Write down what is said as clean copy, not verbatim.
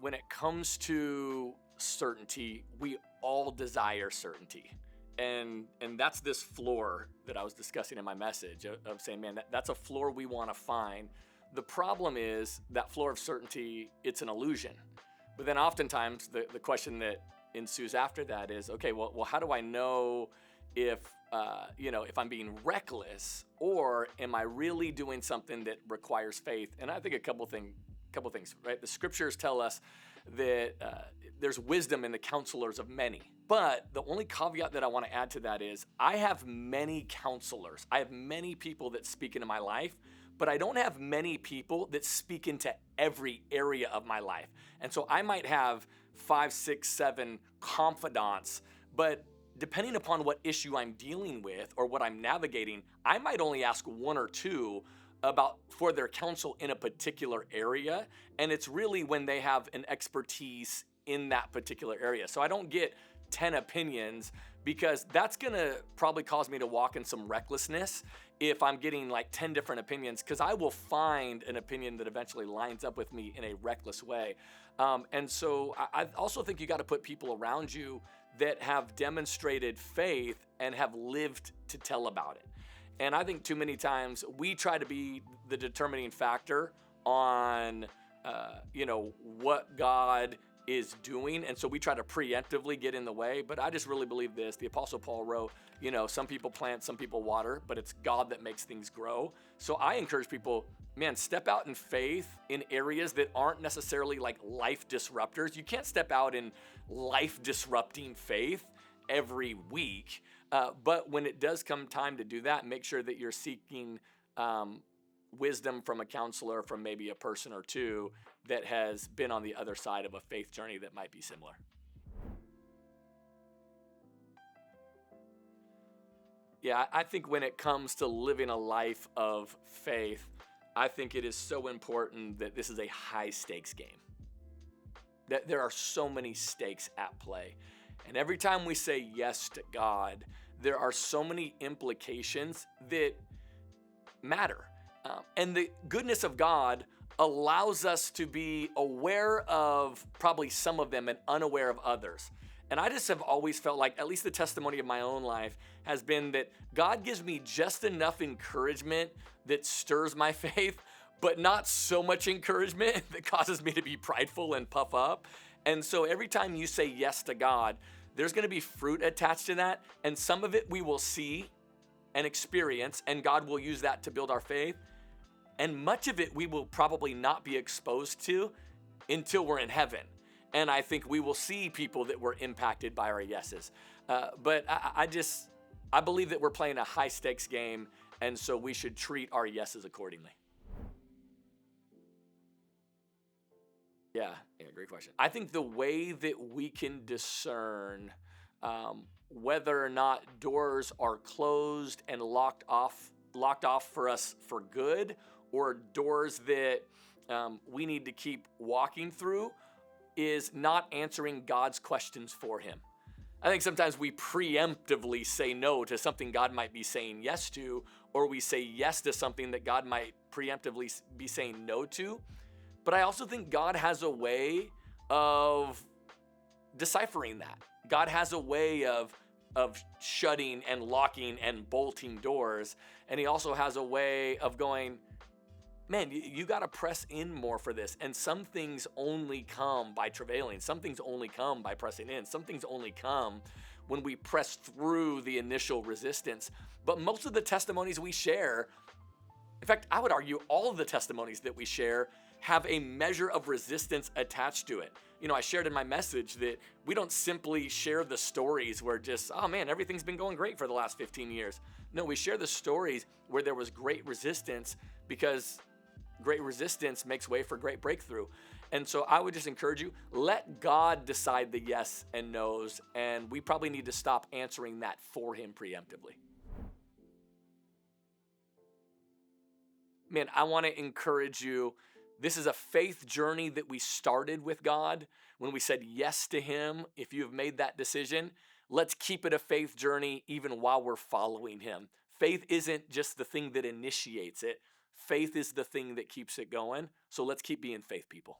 when it comes to certainty, we all desire certainty. And that's this floor that I was discussing in my message of saying, man, that's a floor we want to find. The problem is that floor of certainty, it's an illusion. But then oftentimes the question that ensues after that is, okay, well, how do I know if I'm being reckless, or am I really doing something that requires faith? And I think a couple things, right? The scriptures tell us that there's wisdom in the counselors of many. But the only caveat that I want to add to that is I have many counselors. I have many people that speak into my life, but I don't have many people that speak into every area of my life. And so I might have 5, 6, 7 confidants, but depending upon what issue I'm dealing with or what I'm navigating, I might only ask 1 or 2 for their counsel in a particular area. And it's really when they have an expertise in that particular area. So I don't get 10 opinions, because that's gonna probably cause me to walk in some recklessness if I'm getting like 10 different opinions, because I will find an opinion that eventually lines up with me in a reckless way. And so I also think you got to put people around you that have demonstrated faith and have lived to tell about it. And I think too many times we try to be the determining factor on, what God is doing. And so we try to preemptively get in the way. But I just really believe this. The Apostle Paul wrote, some people plant, some people water, but it's God that makes things grow. So I encourage people, man, step out in faith in areas that aren't necessarily like life disruptors. You can't step out in life disrupting faith every week. But when it does come time to do that, make sure that you're seeking wisdom from a counselor, from maybe a person or two that has been on the other side of a faith journey that might be similar. Yeah, I think when it comes to living a life of faith, I think it is so important that this is a high stakes game. That there are so many stakes at play. And every time we say yes to God, there are so many implications that matter. And the goodness of God allows us to be aware of probably some of them and unaware of others. And I just have always felt like, at least the testimony of my own life has been that God gives me just enough encouragement that stirs my faith, but not so much encouragement that causes me to be prideful and puff up. And so every time you say yes to God, there's going to be fruit attached to that. And some of it we will see and experience, and God will use that to build our faith. And much of it we will probably not be exposed to until we're in heaven. And I think we will see people that were impacted by our yeses. But I believe that we're playing a high stakes game, and so we should treat our yeses accordingly. Yeah, great question. I think the way that we can discern whether or not doors are closed and locked off for us for good, or doors that we need to keep walking through, is not answering God's questions for him. I think sometimes we preemptively say no to something God might be saying yes to, or we say yes to something that God might preemptively be saying no to. But I also think God has a way of deciphering that. God has a way of shutting and locking and bolting doors. And he also has a way of going, man, you got to press in more for this. And some things only come by travailing. Some things only come by pressing in. Some things only come when we press through the initial resistance. But most of the testimonies we share, in fact, I would argue all of the testimonies that we share have a measure of resistance attached to it. I shared in my message that we don't simply share the stories where just, oh man, everything's been going great for the last 15 years. No, we share the stories where there was great resistance, because great resistance makes way for great breakthrough. And so I would just encourage you, let God decide the yes and no's, and we probably need to stop answering that for him preemptively. Man, I want to encourage you. This is a faith journey that we started with God when we said yes to him. If you have made that decision, let's keep it a faith journey even while we're following him. Faith isn't just the thing that initiates it. Faith is the thing that keeps it going. So let's keep being faith people.